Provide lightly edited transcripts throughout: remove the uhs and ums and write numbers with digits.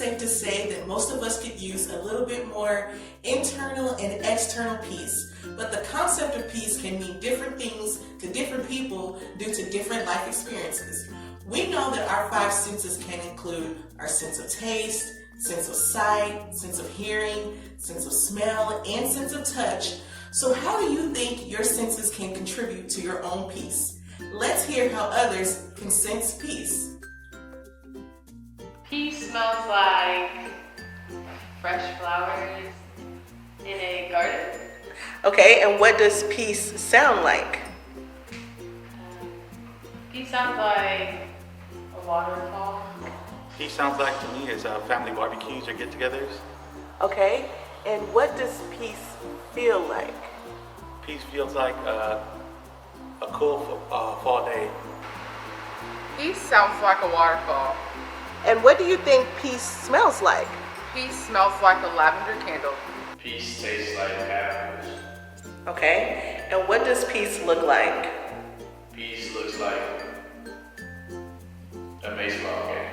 safe to say that most of us could use a little bit more internal and external peace. But the concept of peace can mean different things to different people due to different life experiences. We know that our five senses can include our sense of taste, sense of sight, sense of hearing, sense of smell, and sense of touch. So how do you think your senses can contribute to your own peace? Let's hear how others can sense peace. Peace smells like fresh flowers in a garden. Okay, and what does peace sound like? Peace sounds like a waterfall. Peace sounds like to me is family barbecues or get-togethers. Okay, and what does peace feel like? Peace feels like a cool fall day. Peace sounds like a waterfall. And what do you think peace smells like? Peace smells like a lavender candle. Peace tastes like apples. Okay, and what does peace look like? Peace looks like a baseball game.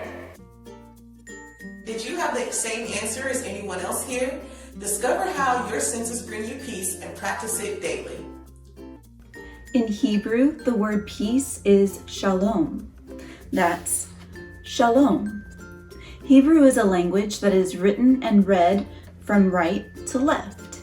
Did you have the same answer as anyone else here? Discover how your senses bring you peace and practice it daily. In Hebrew, the word peace is shalom. That's Shalom. Hebrew is a language that is written and read from right to left.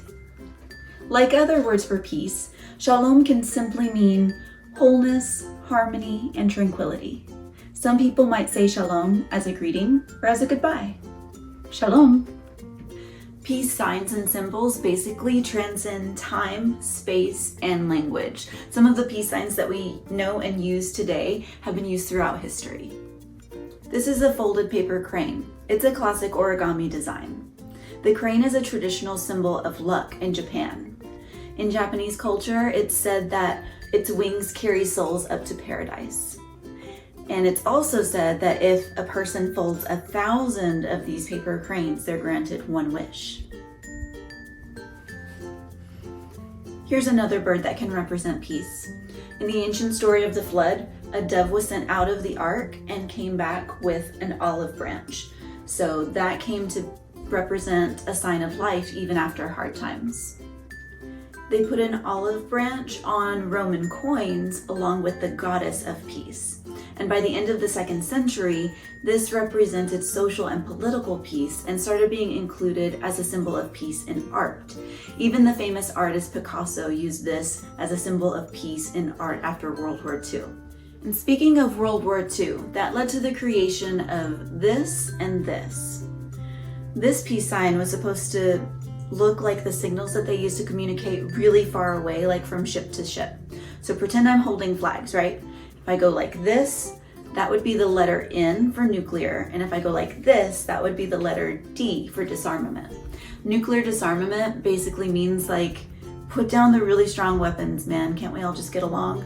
Like other words for peace, shalom can simply mean wholeness, harmony, and tranquility. Some people might say shalom as a greeting or as a goodbye. Shalom. Peace signs and symbols basically transcend time, space, and language. Some of the peace signs that we know and use today have been used throughout history. This is a folded paper crane. It's a classic origami design. The crane is a traditional symbol of luck in Japan. In Japanese culture, it's said that its wings carry souls up to paradise. And it's also said that if a person folds 1,000 of these paper cranes, they're granted one wish. Here's another bird that can represent peace. In the ancient story of the flood, a dove was sent out of the ark and came back with an olive branch. So that came to represent a sign of life even after hard times. They put an olive branch on Roman coins along with the goddess of peace. And by the end of the 2nd century, this represented social and political peace and started being included as a symbol of peace in art. Even the famous artist Picasso used this as a symbol of peace in art after World War II. And speaking of World War II, that led to the creation of this and this. This peace sign was supposed to look like the signals that they used to communicate really far away, like from ship to ship. So pretend I'm holding flags, right? If I go like this, that would be the letter N for nuclear. And if I go like this, that would be the letter D for disarmament. Nuclear disarmament basically means like, put down the really strong weapons, man. Can't we all just get along?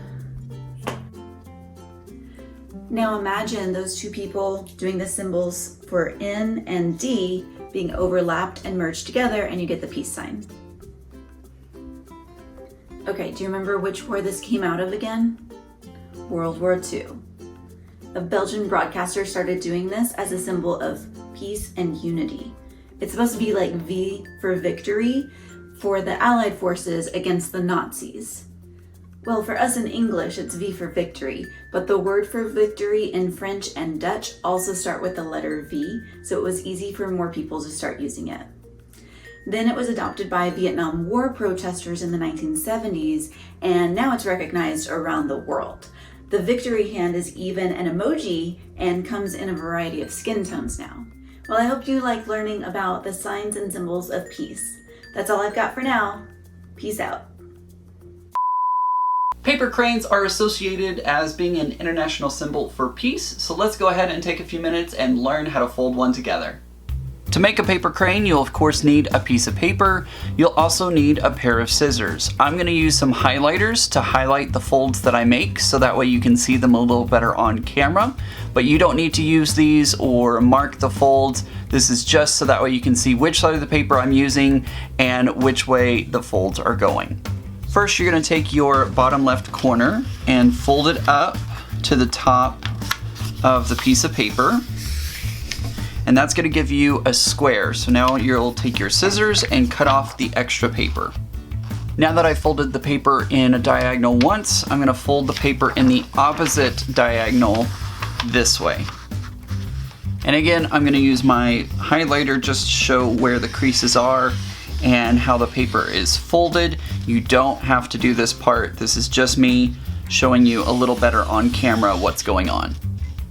Now imagine those two people doing the symbols for N and D being overlapped and merged together, and you get the peace sign. Okay, do you remember which war this came out of again? World War II. A Belgian broadcaster started doing this as a symbol of peace and unity. It's supposed to be like V for victory for the Allied forces against the Nazis. Well, for us in English, it's V for victory, but the word for victory in French and Dutch also start with the letter V, so it was easy for more people to start using it. Then it was adopted by Vietnam War protesters in the 1970s, and now it's recognized around the world. The victory hand is even an emoji and comes in a variety of skin tones now. Well, I hope you like learning about the signs and symbols of peace. That's all I've got for now. Peace out. Paper cranes are associated as being an international symbol for peace, so let's go ahead and take a few minutes and learn how to fold one together. To make a paper crane, you'll of course need a piece of paper. You'll also need a pair of scissors. I'm going to use some highlighters to highlight the folds that I make so that way you can see them a little better on camera. But you don't need to use these or mark the folds. This is just so that way you can see which side of the paper I'm using and which way the folds are going. First, you're going to take your bottom left corner and fold it up to the top of the piece of paper. and that's going to give you a square. So now you'll take your scissors and cut off the extra paper. Now that I folded the paper in a diagonal once, I'm going to fold the paper in the opposite diagonal this way. And again, I'm going to use my highlighter just to show where the creases are and how the paper is folded. You don't have to do this part. This is just me showing you a little better on camera what's going on.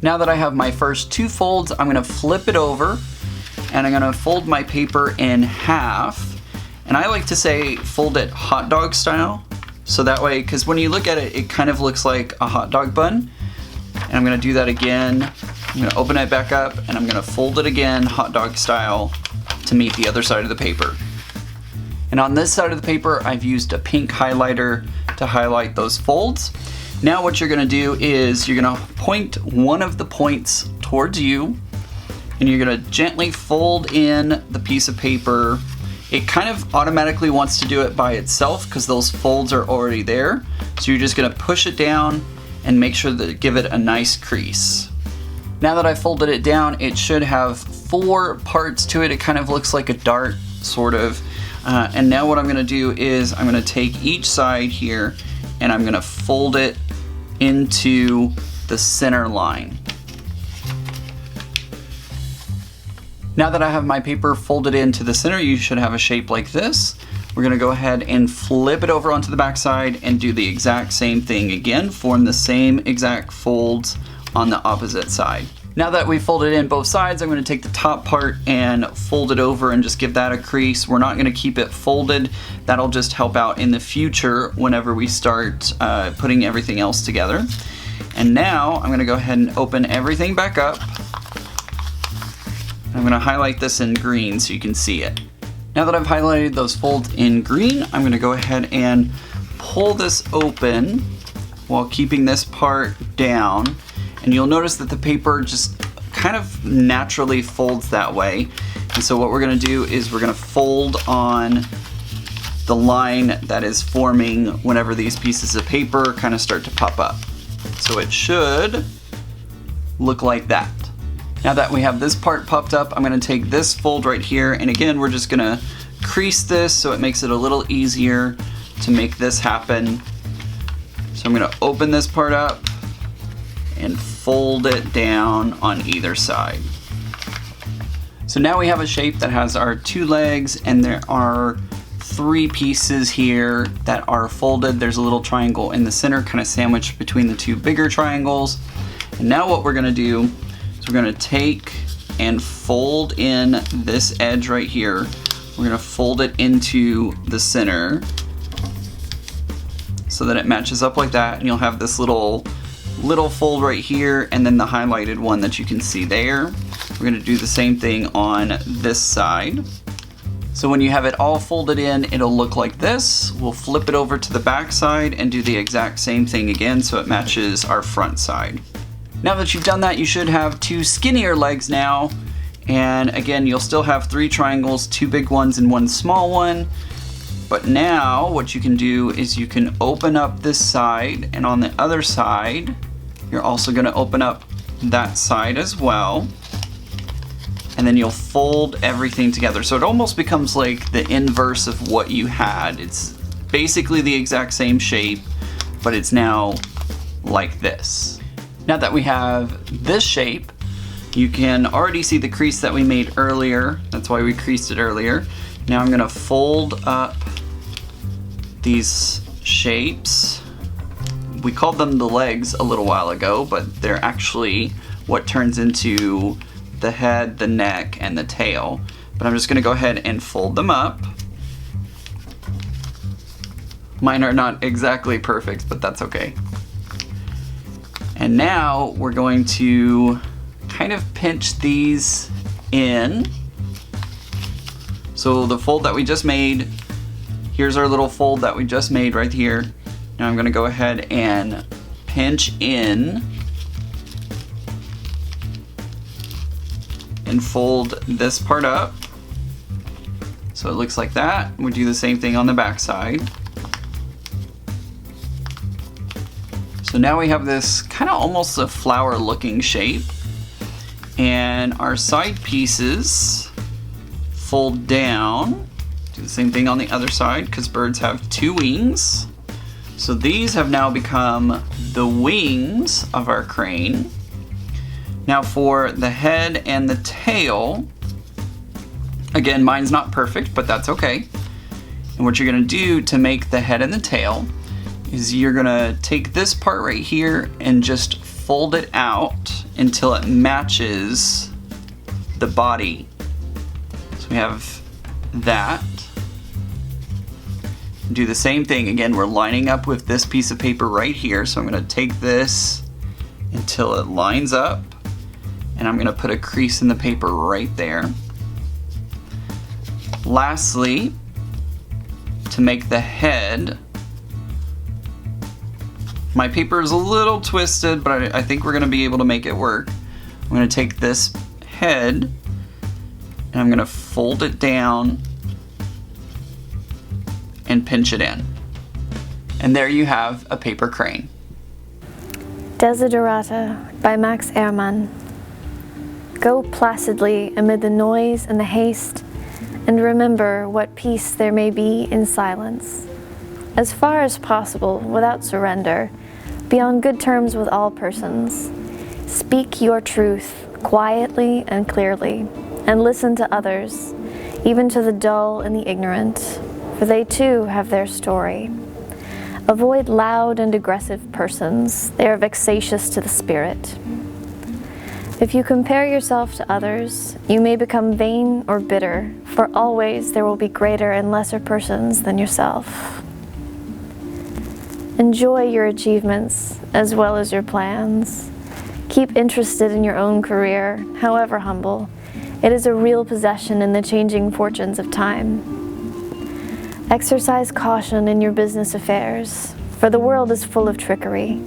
Now that I have my first 2 folds, I'm going to flip it over and I'm going to fold my paper in half. And I like to say fold it hot dog style. So that way, because when you look at it, it kind of looks like a hot dog bun. And I'm going to do that again. I'm going to open it back up and I'm going to fold it again hot dog style to meet the other side of the paper. And on this side of the paper, I've used a pink highlighter to highlight those folds. Now what you're going to do is you're going to point one of the points towards you and you're going to gently fold in the piece of paper. It kind of automatically wants to do it by itself because those folds are already there. So you're just going to push it down and make sure that give it a nice crease. Now that I folded it down, it should have 4 parts to it. It kind of looks like a dart, sort of. And now what I'm going to do is I'm going to take each side here and I'm going to fold it into the center line. Now that I have my paper folded into the center, you should have a shape like this. We're going to go ahead and flip it over onto the back side and do the exact same thing again, form the same exact folds on the opposite side. Now that we've folded in both sides, I'm going to take the top part and fold it over and just give that a crease. We're not going to keep it folded. That'll just help out in the future whenever we start putting everything else together. And now I'm going to go ahead and open everything back up. I'm going to highlight this in green so you can see it. Now that I've highlighted those folds in green, I'm going to go ahead and pull this open while keeping this part down. And you'll notice that the paper just kind of naturally folds that way. And so what we're going to do is we're going to fold on the line that is forming whenever these pieces of paper kind of start to pop up. So it should look like that. Now that we have this part popped up, I'm going to take this fold right here, and again we're just going to crease this so it makes it a little easier to make this happen. So I'm going to open this part up and fold it down on either side. So now we have a shape that has our 2 legs and there are 3 pieces here that are folded. There's a little triangle in the center kind of sandwiched between the 2 bigger triangles. And now what we're going to do is we're going to take and fold in this edge right here. We're going to fold it into the center so that it matches up like that, and you'll have this little fold right here and then the highlighted one that you can see there. We're going to do the same thing on this side. So when you have it all folded in, it'll look like this. We'll flip it over to the back side and do the exact same thing again so it matches our front side. Now that you've done that, you should have 2 skinnier legs now. And again, you'll still have 3 triangles, 2 big ones and 1 small one. But now what you can do is you can open up this side, and on the other side, you're also going to open up that side as well. And then you'll fold everything together. So it almost becomes like the inverse of what you had. It's basically the exact same shape, but it's now like this. Now that we have this shape, you can already see the crease that we made earlier. That's why we creased it earlier. Now I'm going to fold up these shapes. We called them the legs a little while ago, but they're actually what turns into the head, the neck, and the tail. But I'm just going to go ahead and fold them up. Mine are not exactly perfect, but that's okay. And now we're going to kind of pinch these in. So the fold that we just made, here's our little fold that we just made right here. Now I'm going to go ahead and pinch in and fold this part up. So it looks like that. We do the same thing on the back side. So now we have this kind of almost a flower looking shape. And our side pieces fold down. Do the same thing on the other side because birds have 2 wings. So these have now become the wings of our crane. Now for the head and the tail, again, mine's not perfect, but that's okay. And what you're gonna do to make the head and the tail is you're gonna take this part right here and just fold it out until it matches the body. So we have that. Do the same thing. Again, we're lining up with this piece of paper right here. So I'm gonna take this until it lines up, and I'm gonna put a crease in the paper right there. Lastly, to make the head, my paper is a little twisted, but I think we're gonna be able to make it work. I'm gonna take this head and I'm gonna fold it down and pinch it in. And there you have a paper crane. Desiderata by Max Ehrmann. Go placidly amid the noise and the haste, and remember what peace there may be in silence. As far as possible, without surrender, be on good terms with all persons. Speak your truth quietly and clearly, and listen to others, even to the dull and the ignorant, for they too have their story. Avoid loud and aggressive persons. They are vexatious to the spirit. If you compare yourself to others, you may become vain or bitter, for always there will be greater and lesser persons than yourself. Enjoy your achievements as well as your plans. Keep interested in your own career, however humble. It is a real possession in the changing fortunes of time. Exercise caution in your business affairs, for the world is full of trickery.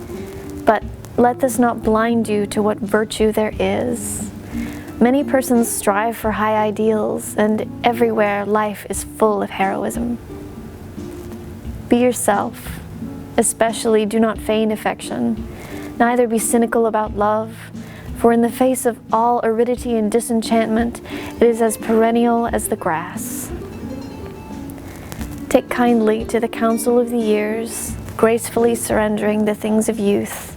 But let this not blind you to what virtue there is. Many persons strive for high ideals, and everywhere life is full of heroism. Be yourself. Especially do not feign affection, neither be cynical about love, for in the face of all aridity and disenchantment, it is as perennial as the grass. Take kindly to the counsel of the years, gracefully surrendering the things of youth.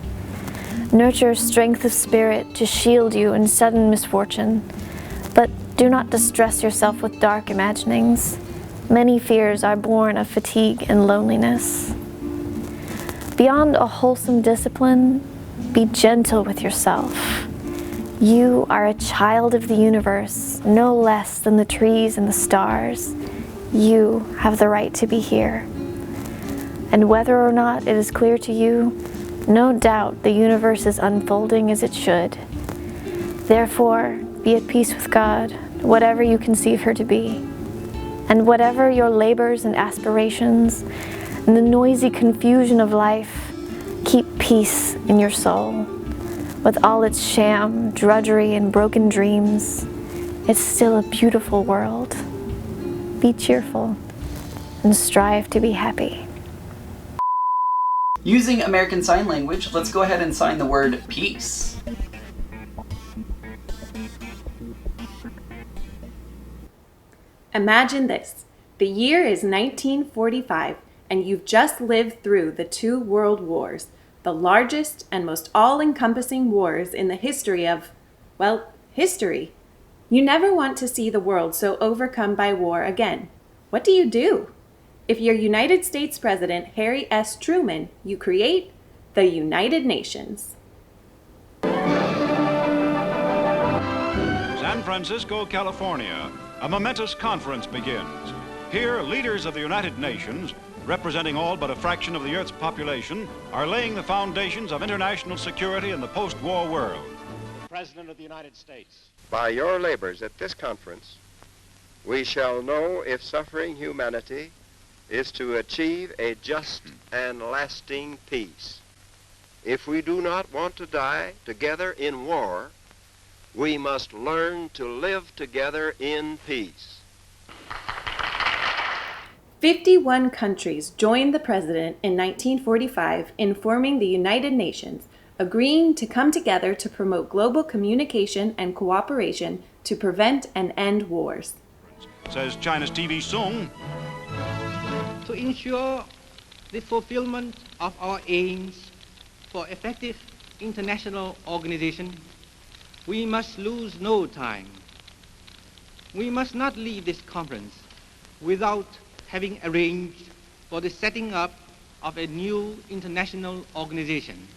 Nurture strength of spirit to shield you in sudden misfortune, but do not distress yourself with dark imaginings. Many fears are born of fatigue and loneliness. Beyond a wholesome discipline, be gentle with yourself. You are a child of the universe, no less than the trees and the stars. You have the right to be here. And whether or not it is clear to you, no doubt the universe is unfolding as it should. Therefore, be at peace with God, whatever you conceive her to be. And whatever your labors and aspirations, in the noisy confusion of life, keep peace in your soul. With all its sham, drudgery, and broken dreams, it's still a beautiful world. Be cheerful and strive to be happy. Using American Sign Language, let's go ahead and sign the word peace. Imagine this. The year is 1945. And you've just lived through the 2 world wars, the largest and most all-encompassing wars in the history of, well, history. You never want to see the world so overcome by war again. What do? If you're United States President Harry S. Truman, you create the United Nations. San Francisco, California, a momentous conference begins. Here, leaders of the United Nations, representing all but a fraction of the Earth's population, are laying the foundations of international security in the post-war world. President of the United States. By your labors at this conference, we shall know if suffering humanity is to achieve a just and lasting peace. If we do not want to die together in war, we must learn to live together in peace. 51 countries joined the president in 1945 in forming the United Nations, agreeing to come together to promote global communication and cooperation to prevent and end wars. Says China's TV Sung. To ensure the fulfillment of our aims for effective international organization, we must lose no time. We must not leave this conference without having arranged for the setting up of a new international organization.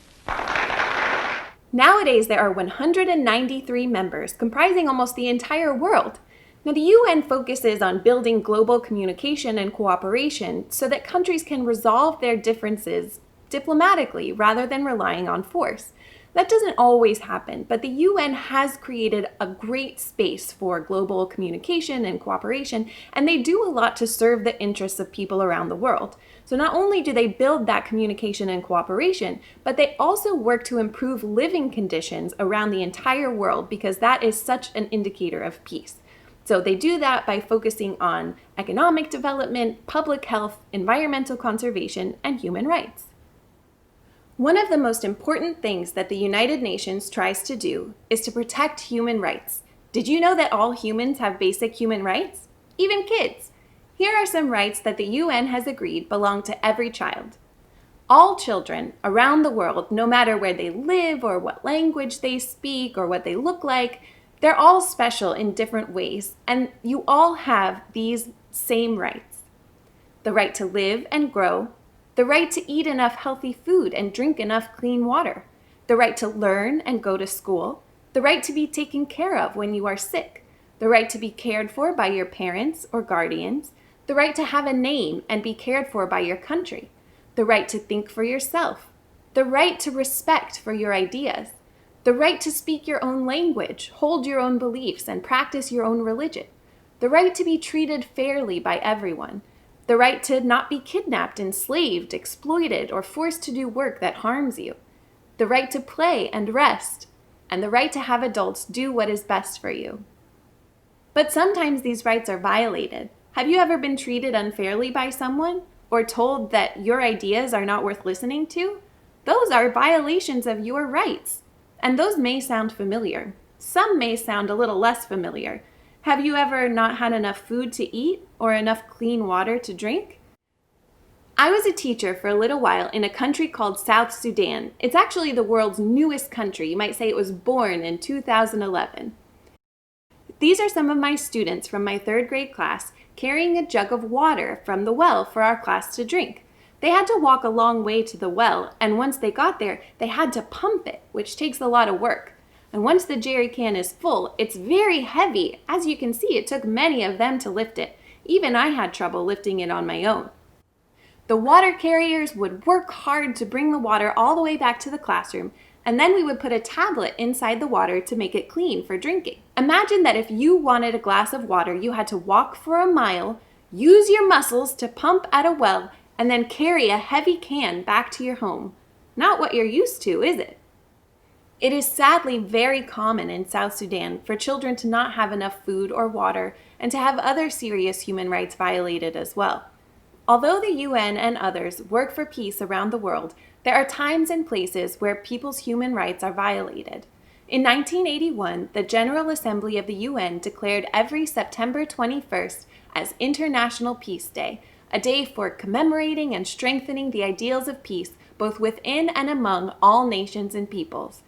Nowadays, there are 193 members, comprising almost the entire world. Now, the UN focuses on building global communication and cooperation so that countries can resolve their differences diplomatically rather than relying on force. That doesn't always happen, but the UN has created a great space for global communication and cooperation, and they do a lot to serve the interests of people around the world. So not only do they build that communication and cooperation, but they also work to improve living conditions around the entire world because that is such an indicator of peace. So they do that by focusing on economic development, public health, environmental conservation, and human rights. One of the most important things that the United Nations tries to do is to protect human rights. Did you know that all humans have basic human rights? Even kids. Here are some rights that the UN has agreed belong to every child. All children around the world, no matter where they live or what language they speak or what they look like, they're all special in different ways, and you all have these same rights. The right to live and grow, the right to eat enough healthy food and drink enough clean water, the right to learn and go to school, the right to be taken care of when you are sick, the right to be cared for by your parents or guardians, the right to have a name and be cared for by your country, the right to think for yourself, the right to respect for your ideas, the right to speak your own language, hold your own beliefs, and practice your own religion, the right to be treated fairly by everyone, the right to not be kidnapped, enslaved, exploited, or forced to do work that harms you, the right to play and rest, and the right to have adults do what is best for you. But sometimes these rights are violated. Have you ever been treated unfairly by someone, or told that your ideas are not worth listening to? Those are violations of your rights, and those may sound familiar. Some may sound a little less familiar. Have you ever not had enough food to eat or enough clean water to drink? I was a teacher for a little while in a country called South Sudan. It's actually the world's newest country. You might say it was born in 2011. These are some of my students from my 3rd grade class carrying a jug of water from the well for our class to drink. They had to walk a long way to the well, and once they got there, they had to pump it, which takes a lot of work. And once the jerry can is full, it's very heavy. As you can see, it took many of them to lift it. Even I had trouble lifting it on my own. The water carriers would work hard to bring the water all the way back to the classroom, and then we would put a tablet inside the water to make it clean for drinking. Imagine that if you wanted a glass of water, you had to walk for a mile, use your muscles to pump at a well, and then carry a heavy can back to your home. Not what you're used to, is it? It is sadly very common in South Sudan for children to not have enough food or water and to have other serious human rights violated as well. Although the UN and others work for peace around the world, there are times and places where people's human rights are violated. In 1981, the General Assembly of the UN declared every September 21st as International Peace Day, a day for commemorating and strengthening the ideals of peace both within and among all nations and peoples.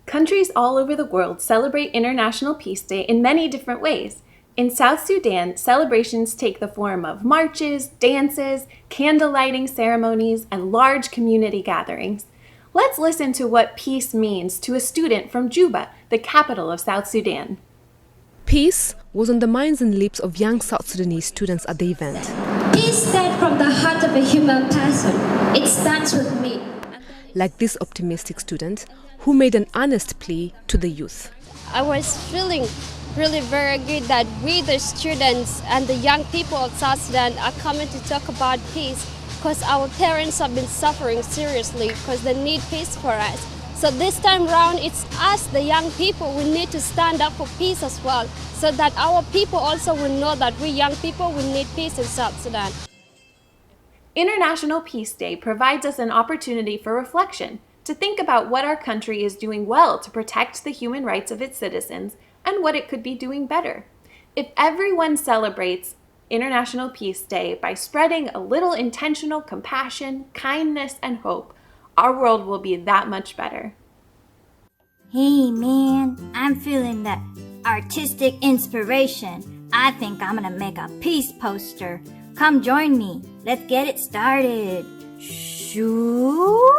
Countries all over the world celebrate International Peace Day in many different ways. In South Sudan, celebrations take the form of marches, dances, candle lighting ceremonies, and large community gatherings. Let's listen to what peace means to a student from Juba, the capital of South Sudan. Peace was on the minds and lips of young South Sudanese students at the event. Peace starts from the heart of a human person. It starts with me. Like this optimistic student who made an honest plea to the youth. I was feeling really very good that we, the students and the young people of South Sudan, are coming to talk about peace because our parents have been suffering seriously because they need peace for us. So this time round, it's us, the young people, we need to stand up for peace as well so that our people also will know that we young people will need peace in South Sudan. International Peace Day provides us an opportunity for reflection. to think about what our country is doing well to protect the human rights of its citizens and what it could be doing better. If everyone celebrates International Peace Day by spreading a little intentional compassion, kindness, and hope, our world will be that much better. Hey man, I'm feeling that artistic inspiration. I think I'm gonna make a peace poster. Come join me. Let's get it started. Shoo!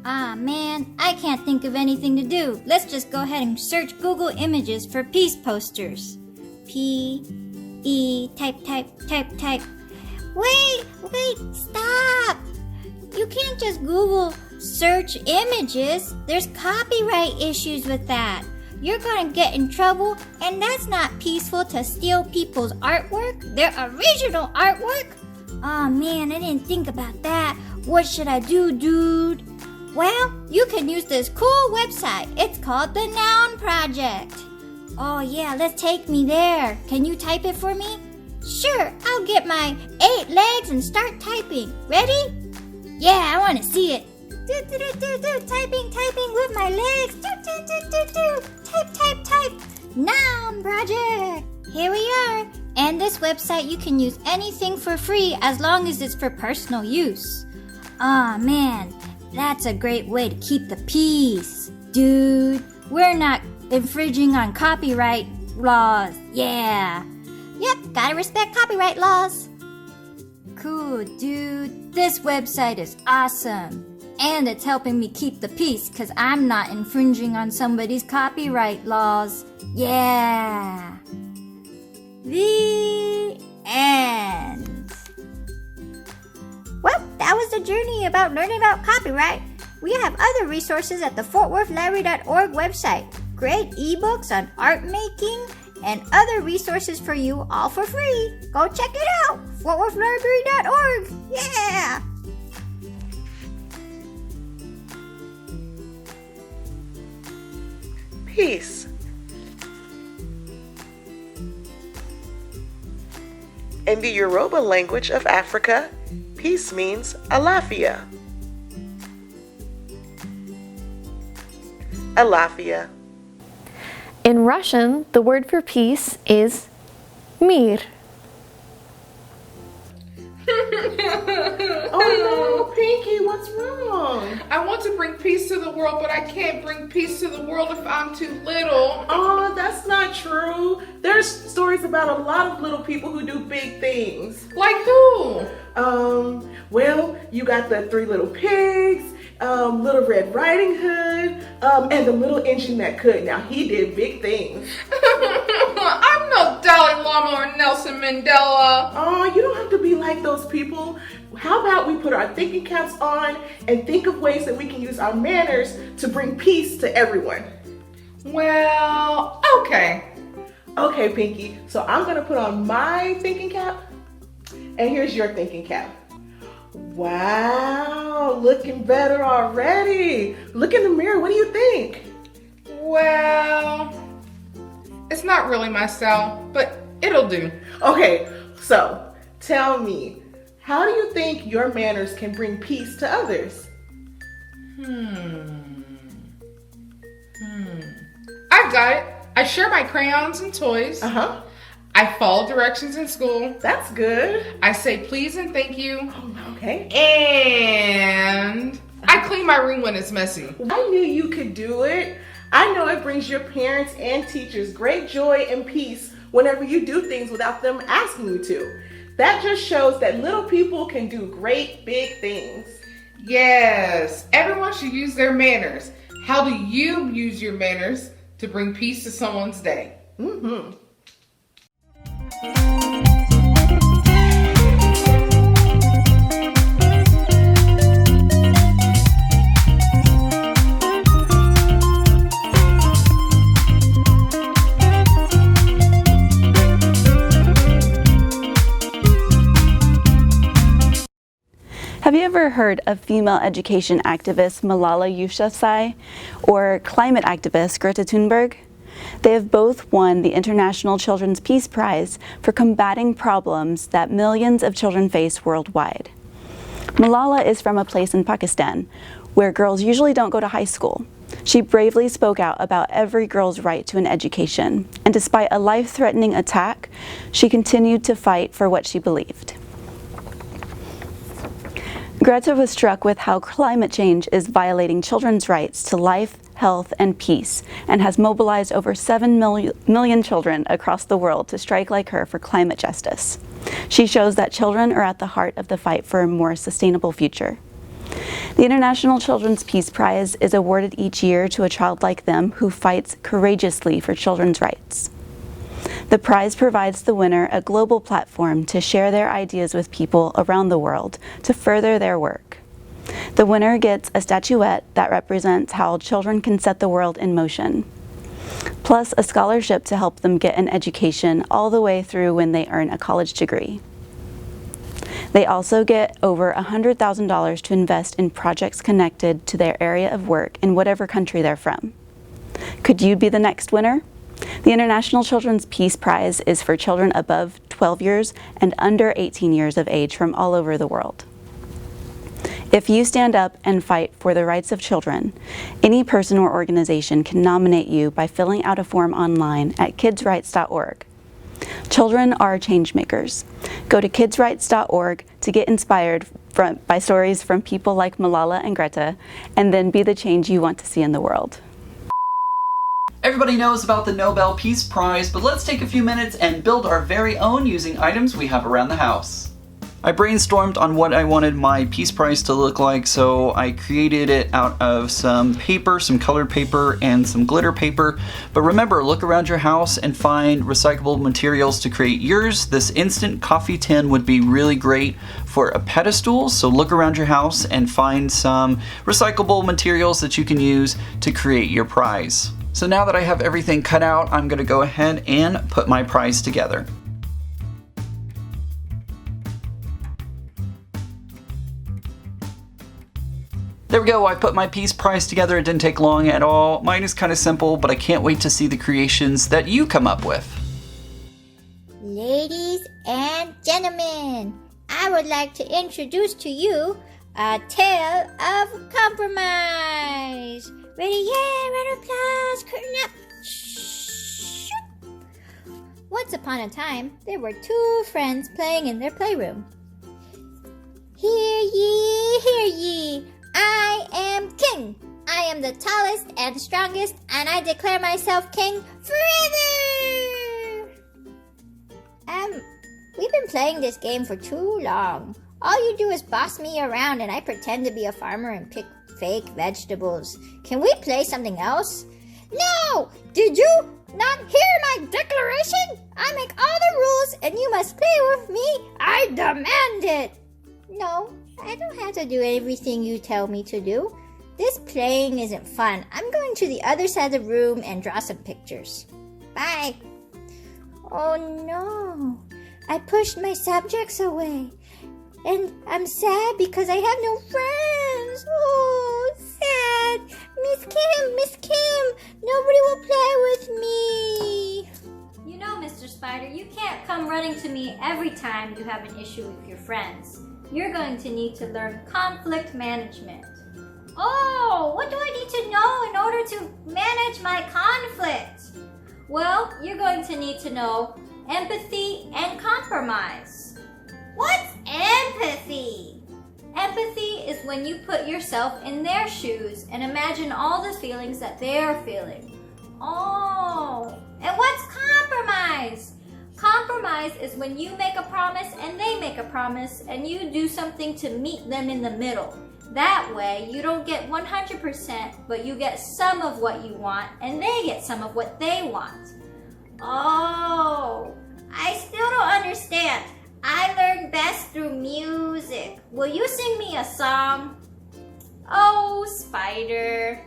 Ah man, I can't think of anything to do. Let's just go ahead and search Google Images for peace posters. Type. Wait, stop! You can't just Google search images. There's copyright issues with that. You're gonna get in trouble, and that's not peaceful to steal people's artwork, their original artwork. Oh man, I didn't think about that. What should I do, dude? Well, you can use this cool website. It's called the Noun Project. Oh yeah, let's take me there. Can you type it for me? Sure, I'll get my 8 legs and start typing. Ready? Yeah, I want to see it. Typing with my legs. Type. Noun Project. Here we are. And this website, you can use anything for free as long as it's for personal use. Aw, man, that's a great way to keep the peace. Dude, we're not infringing on copyright laws. Yeah. Yep, gotta respect copyright laws. Cool, dude. This website is awesome. And it's helping me keep the peace because I'm not infringing on somebody's copyright laws. Yeah. The end. Well, that was the journey about learning about copyright. We have other resources at the fortworthlibrary.org website. Great ebooks on art making and other resources for you, all for free. Go check it out, fortworthlibrary.org. Yeah! Peace. In the Yoruba language of Africa, peace means alafia. Alafia. In Russian, the word for peace is mir. Oh no, Pinky, what's wrong? I want to bring peace to the world, but I can't bring peace to the world if I'm too little. Oh, that's not true. There's stories about a lot of little people who do big things. Like who? Well, you got the 3 Little Pigs, Little Red Riding Hood, and the Little Engine That Could. Now, he did big things. I'm no Dalai Lama or Nelson Mandela. Oh, you don't have to be like those people. How about we put our thinking caps on and think of ways that we can use our manners to bring peace to everyone? Well, okay. Okay, Pinky. So I'm going to put on my thinking cap, and here's your thinking cap. Wow, looking better already. Look in the mirror. What do you think? Well, it's not really my style, but it'll do. Okay, so tell me, how do you think your manners can bring peace to others? I've got it. I share my crayons and toys. Uh-huh. I follow directions in school. That's good. I say please and thank you. Okay. And I clean my room when it's messy. I knew you could do it. I know it brings your parents and teachers great joy and peace whenever you do things without them asking you to. That just shows that little people can do great big things. Yes, everyone should use their manners. How do you use your manners to bring peace to someone's day? Have you ever heard of female education activist Malala Yousafzai or climate activist Greta Thunberg? They have both won the International Children's Peace Prize for combating problems that millions of children face worldwide. Malala is from a place in Pakistan where girls usually don't go to high school. She bravely spoke out about every girl's right to an education, and despite a life-threatening attack, she continued to fight for what she believed. Greta was struck with how climate change is violating children's rights to life, health, and peace, and has mobilized over 7 million children across the world to strike like her for climate justice. She shows that children are at the heart of the fight for a more sustainable future. The International Children's Peace Prize is awarded each year to a child like them who fights courageously for children's rights. The prize provides the winner a global platform to share their ideas with people around the world to further their work. The winner gets a statuette that represents how children can set the world in motion, plus a scholarship to help them get an education all the way through when they earn a college degree. They also get over $100,000 to invest in projects connected to their area of work in whatever country they're from. Could you be the next winner? The International Children's Peace Prize is for children above 12 years and under 18 years of age from all over the world. If you stand up and fight for the rights of children, any person or organization can nominate you by filling out a form online at kidsrights.org. Children are change makers. Go to kidsrights.org to get inspired by stories from people like Malala and Greta, and then be the change you want to see in the world. Everybody knows about the Nobel Peace Prize, but let's take a few minutes and build our very own using items we have around the house. I brainstormed on what I wanted my Peace Prize to look like, so I created it out of some paper, some colored paper, and some glitter paper. But remember, look around your house and find recyclable materials to create yours. This instant coffee tin would be really great for a pedestal, so look around your house and find some recyclable materials that you can use to create your prize. So now that I have everything cut out, I'm going to go ahead and put my prize together. There we go, I put my Peace Prize together. It didn't take long at all. Mine is kind of simple, but I can't wait to see the creations that you come up with. Ladies and gentlemen, I would like to introduce to you a tale of compromise. Ready? Yeah, round of applause, curtain up. Shh. Once upon a time, there were two friends playing in their playroom. Hear ye, I am king. I am the tallest and strongest, and I declare myself king forever. We've been playing this game for too long. All you do is boss me around, and I pretend to be a farmer and pick fake vegetables. Can we play something else? No! Did you not hear my declaration? I make all the rules, and you must play with me. I demand it. No, I don't have to do everything you tell me to do. This playing isn't fun. I'm going to the other side of the room and draw some pictures. Bye. Oh no, I pushed my subjects away. And I'm sad because I have no friends. Oh, sad. Miss Kim, nobody will play with me. You know, Mr. Spider, you can't come running to me every time you have an issue with your friends. You're going to need to learn conflict management. Oh, what do I need to know in order to manage my conflict? Well, you're going to need to know empathy and compromise. What's empathy? Empathy is when you put yourself in their shoes and imagine all the feelings that they're feeling. Oh, and what's compromise? Compromise is when you make a promise and they make a promise and you do something to meet them in the middle. That way, you don't get 100%, but you get some of what you want and they get some of what they want. Oh, I still don't understand. I learn best through music. Will you sing me a song? Oh, Spider.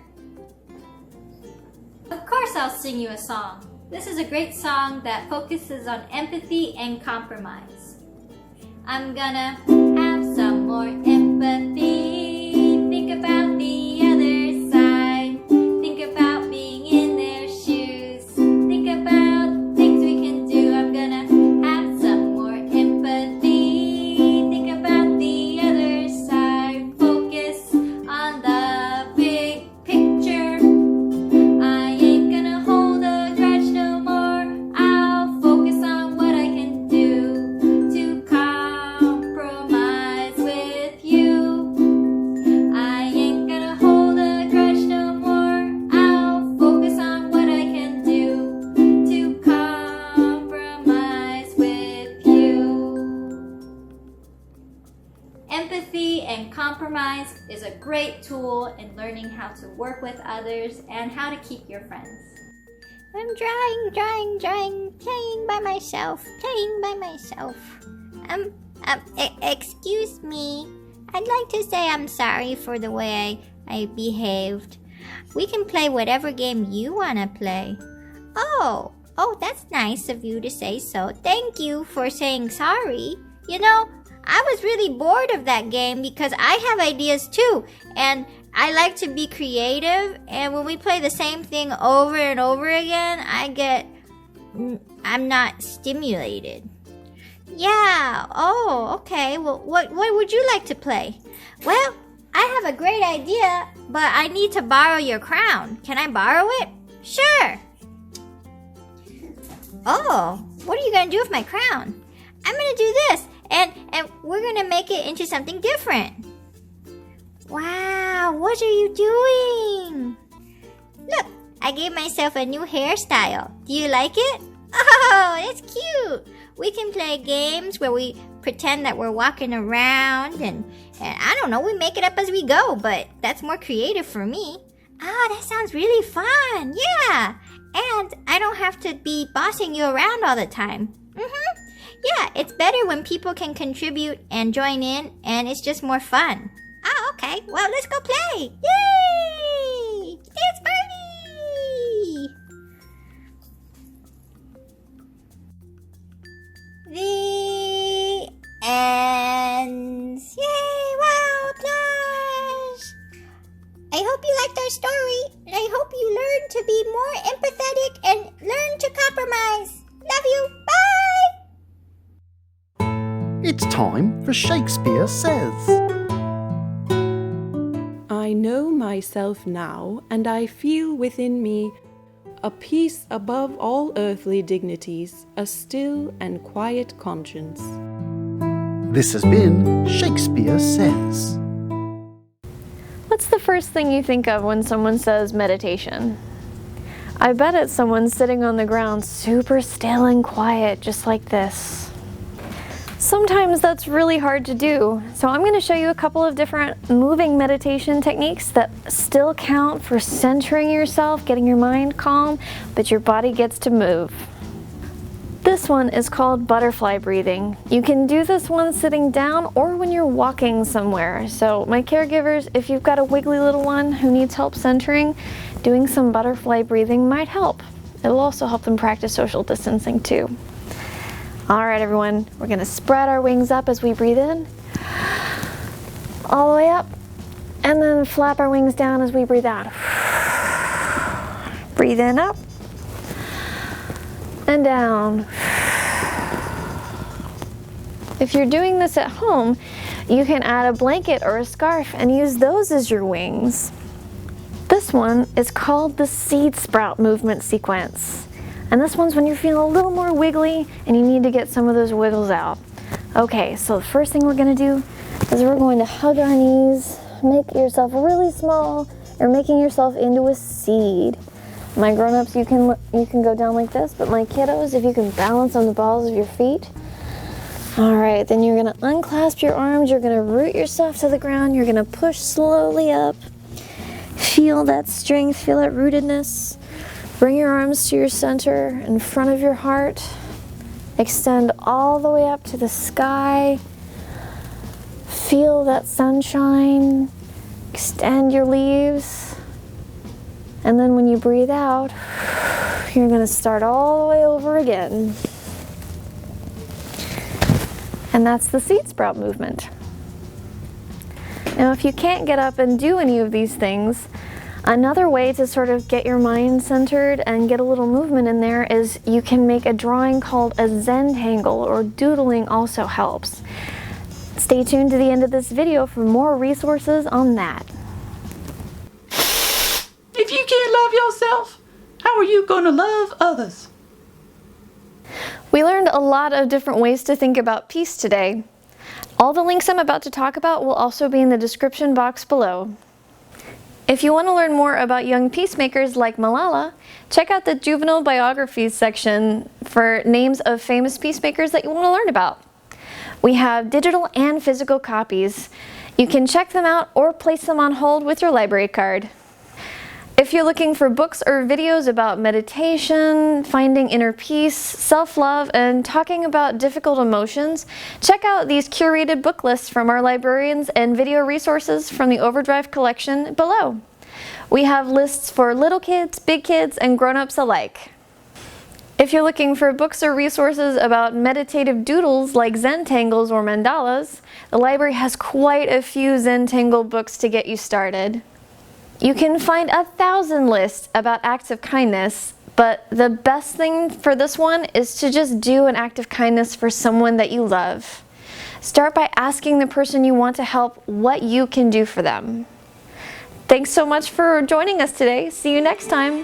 Of course I'll sing you a song. This is a great song that focuses on empathy and compromise. I'm gonna have some more empathy. Think about the other side. Think about being in their shoes. Think about things we can do. I'm gonna have some more empathy. Think about the other side. Focus on the compromise is a great tool in learning how to work with others and how to keep your friends. I'm drawing, playing by myself. Excuse me. I'd like to say I'm sorry for the way I behaved. We can play whatever game you want to play. Oh, that's nice of you to say so. Thank you for saying sorry. You know, I was really bored of that game because I have ideas too, and I like to be creative, and when we play the same thing over and over again, I'm not stimulated. Yeah, oh, okay. Well, what would you like to play? Well, I have a great idea, but I need to borrow your crown. Can I borrow it? Sure. Oh, what are you going to do with my crown? I'm going to do this, and we're going to make it into something different. Wow, what are you doing? Look, I gave myself a new hairstyle. Do you like it? Oh, that's cute. We can play games where we pretend that we're walking around and I don't know, we make it up as we go, but that's more creative for me. Oh, that sounds really fun. Yeah. And I don't have to be bossing you around all the time. Yeah, it's better when people can contribute and join in, and it's just more fun. Oh, okay. Well, let's go play. Yay! Dance party! The end. Yay! Wow! Applause! I hope you liked our story, and I hope you learned to be more empathetic and learn to compromise. Love you. Bye! It's time for Shakespeare Says. I know myself now, and I feel within me a peace above all earthly dignities, a still and quiet conscience. This has been Shakespeare Says. What's the first thing you think of when someone says meditation? I bet it's someone sitting on the ground super still and quiet, just like this. Sometimes that's really hard to do, so I'm going to show you a couple of different moving meditation techniques that still count for centering yourself, getting your mind calm, but your body gets to move. This one is called butterfly breathing. You can do this one sitting down or when you're walking somewhere. So my caregivers, if you've got a wiggly little one who needs help centering, doing some butterfly breathing might help. It'll also help them practice social distancing too. All right, everyone, we're gonna spread our wings up as we breathe in, all the way up, and then flap our wings down as we breathe out. Breathe in up, and down. If you're doing this at home, you can add a blanket or a scarf and use those as your wings. This one is called the seed sprout movement sequence. And this one's when you're feeling a little more wiggly and you need to get some of those wiggles out. Okay, so the first thing we're gonna do is we're going to hug our knees, make yourself really small. You're making yourself into a seed. My grown-ups, you can go down like this, but my kiddos, if you can balance on the balls of your feet. All right, then you're gonna unclasp your arms, you're gonna root yourself to the ground, you're gonna push slowly up. Feel that strength, feel that rootedness. Bring your arms to your center in front of your heart. Extend all the way up to the sky. Feel that sunshine. Extend your leaves. And then when you breathe out, you're going to start all the way over again. And that's the seed sprout movement. Now, if you can't get up and do any of these things, another way to sort of get your mind centered and get a little movement in there is you can make a drawing called a Zentangle, or doodling also helps. Stay tuned to the end of this video for more resources on that. If you can't love yourself, how are you going to love others? We learned a lot of different ways to think about peace today. All the links I'm about to talk about will also be in the description box below. If you want to learn more about young peacemakers like Malala, check out the juvenile biographies section for names of famous peacemakers that you want to learn about. We have digital and physical copies. You can check them out or place them on hold with your library card. If you're looking for books or videos about meditation, finding inner peace, self-love, and talking about difficult emotions, check out these curated book lists from our librarians and video resources from the Overdrive collection below. We have lists for little kids, big kids, and grown-ups alike. If you're looking for books or resources about meditative doodles like Zentangles or mandalas, the library has quite a few Zentangle books to get you started. You can find 1,000 lists about acts of kindness, but the best thing for this one is to just do an act of kindness for someone that you love. Start by asking the person you want to help what you can do for them. Thanks so much for joining us today. See you next time.